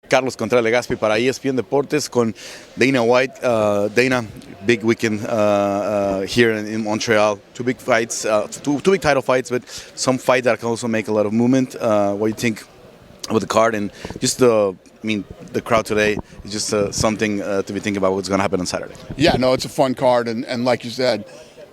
Carlos Contreras Legaspi para ESPN Deportes con Danna White. Dana, big weekend here in Montreal. Two big fights, two big title fights, but some fights that can also make a lot of movement. What do you think about the card and just the crowd today is just something to be thinking about what's going to happen on Saturday? Yeah, no, it's a fun card, and like you said,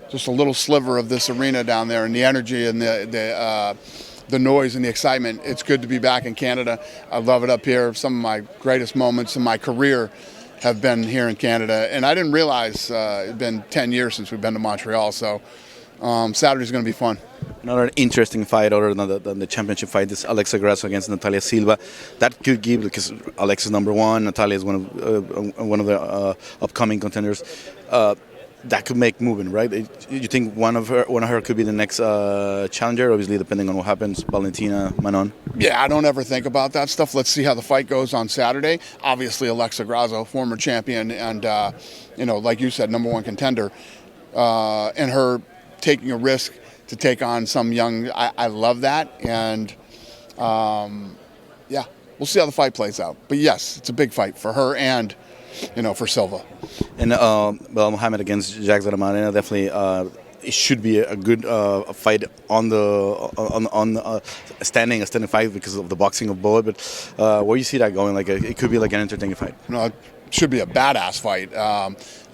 just a little sliver of this arena down there, and the energy and the noise and the excitement. It's good to be back in Canada. I love it up here. Some of my greatest moments in my career have been here in Canada, and I didn't realize it's been 10 years since we've been to Montreal, so Saturday's going to be fun. Another interesting fight other than the championship fight is Alexa Grasso against Natalia Silva. That could give, because Alexa's #1, Natalia is one of the upcoming contenders. That could make movement, right? You think one of her could be the next challenger? Obviously, depending on what happens, Valentina, Manon. Yeah, I don't ever think about that stuff. Let's see how the fight goes on Saturday. Obviously, Alexa Grasso, former champion, and like you said, #1 contender, and her taking a risk to take on some young. I love that, and yeah, we'll see how the fight plays out. But yes, it's a big fight for her and for Silva. And Mohamed against Jacques Delamarena, definitely it should be a good fight on the standing fight because of the boxing of both. But where you see that going, like it could be like an entertaining fight. It should be a badass fight.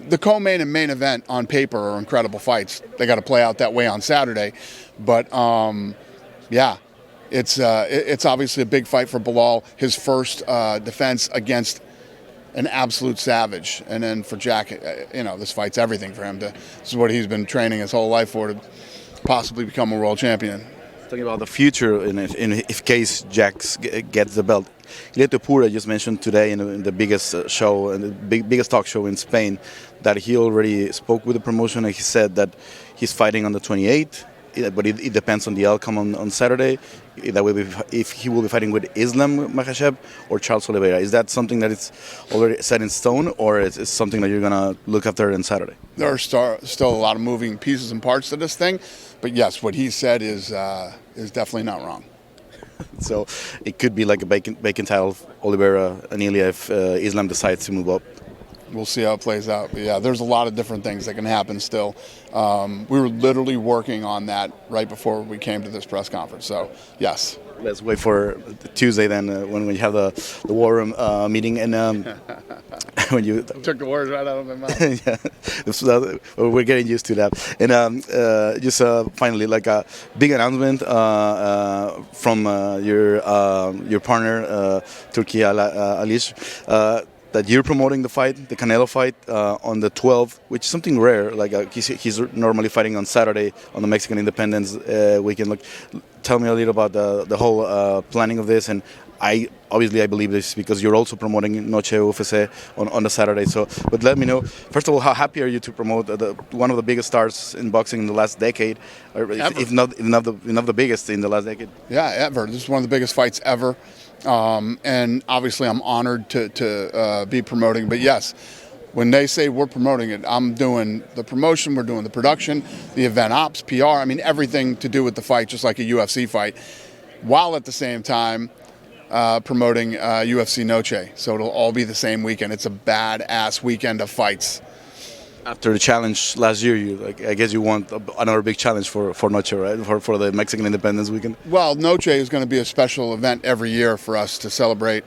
The co-main and main event on paper are incredible fights. They got to play out that way on Saturday, but yeah. It's obviously a big fight for Belal, his first defense against an absolute savage, and then for Jack, this fight's everything for him. This is what he's been training his whole life for, to possibly become a world champion. Talking about the future, if case Jack gets the belt, Ileto Pura just mentioned today in the biggest show and the biggest talk show in Spain that he already spoke with the promotion and he said that he's fighting on the 28th. But it depends on the outcome on Saturday. That will be if he will be fighting with Islam Makhachev or Charles Oliveira. Is that something that it's already set in stone, or is it something that you're gonna look after on Saturday? There are still a lot of moving pieces and parts to this thing, but yes, what he said is definitely not wrong. So it could be like a bacon title, Oliveira, Anelia, if Islam decides to move up. We'll see how it plays out. But yeah, there's a lot of different things that can happen still. We were literally working on that right before we came to this press conference. So, yes. Let's wait for Tuesday then when we have the war room meeting. And when you took the words right out of my mouth. Yeah, we're getting used to that. And just finally, like a big announcement from your partner, Turki Alalshikh, that you're promoting the fight, the Canelo fight, on the 12th, which is something rare. Like he's normally fighting on Saturday on the Mexican Independence weekend. Like, tell me a little about the whole planning of this. And I believe this because you're also promoting Noche UFC on the Saturday. So, but let me know first of all, how happy are you to promote one of the biggest stars in boxing in the last decade, or if not the biggest in the last decade? Yeah, ever. This is one of the biggest fights ever. And obviously I'm honored to be promoting, but yes, when they say we're promoting it, I'm doing the promotion, we're doing the production, the event ops, PR, everything to do with the fight, just like a UFC fight, while at the same time promoting UFC Noche. So it'll all be the same weekend. It's a badass weekend of fights. After the challenge last year, I guess you want another big challenge for Noche, right? For the Mexican Independence weekend. Well, Noche is going to be a special event every year for us to celebrate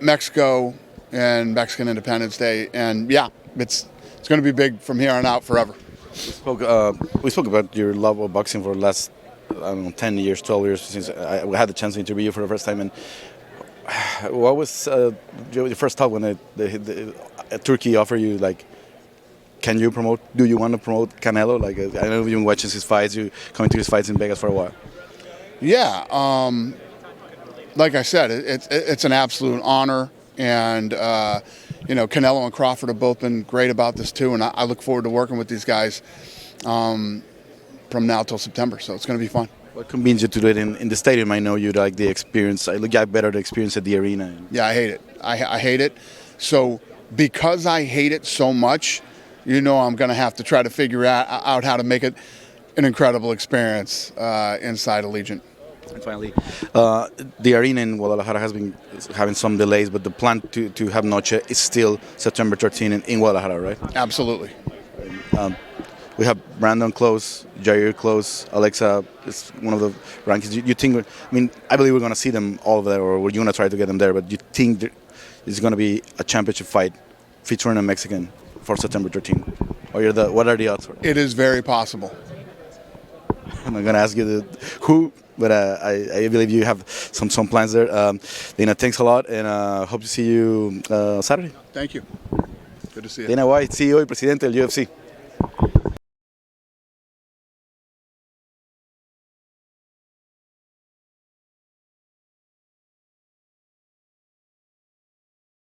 Mexico and Mexican Independence Day, and yeah, it's going to be big from here on out forever. We spoke about your love of boxing for the last 10 years, 12 years since I had the chance to interview you for the first time. And what was your first thought when Turkey offered you, like, can you promote? Do you want to promote Canelo? Like, I know you've been watching his fights. You coming to his fights in Vegas for a while. Yeah, like I said, it's an absolute honor, and Canelo and Crawford have both been great about this too, and I look forward to working with these guys from now till September. So it's going to be fun. What convinced you to do it in the stadium? I know you like the experience. I got better the experience at the arena. Yeah, I hate it. I hate it. So because I hate it so much, I'm going to have to try to figure out how to make it an incredible experience inside Allegiant. And finally, the arena in Guadalajara has been having some delays, but the plan to have Noche is still September 13 in Guadalajara, right? Absolutely. We have Brandon close, Jair close, Alexa is one of the rankings. You think? I mean, I believe we're going to see them all there, or we're going to try to get them there. But you think it's going to be a championship fight featuring a Mexican for September 13? Or what are the odds? It is very possible. I'm not going to ask you who, but I believe you have some plans there. Dana, thanks a lot, and hope to see you Saturday. Thank you. Good to see you. Danna White, CEO y presidente del UFC.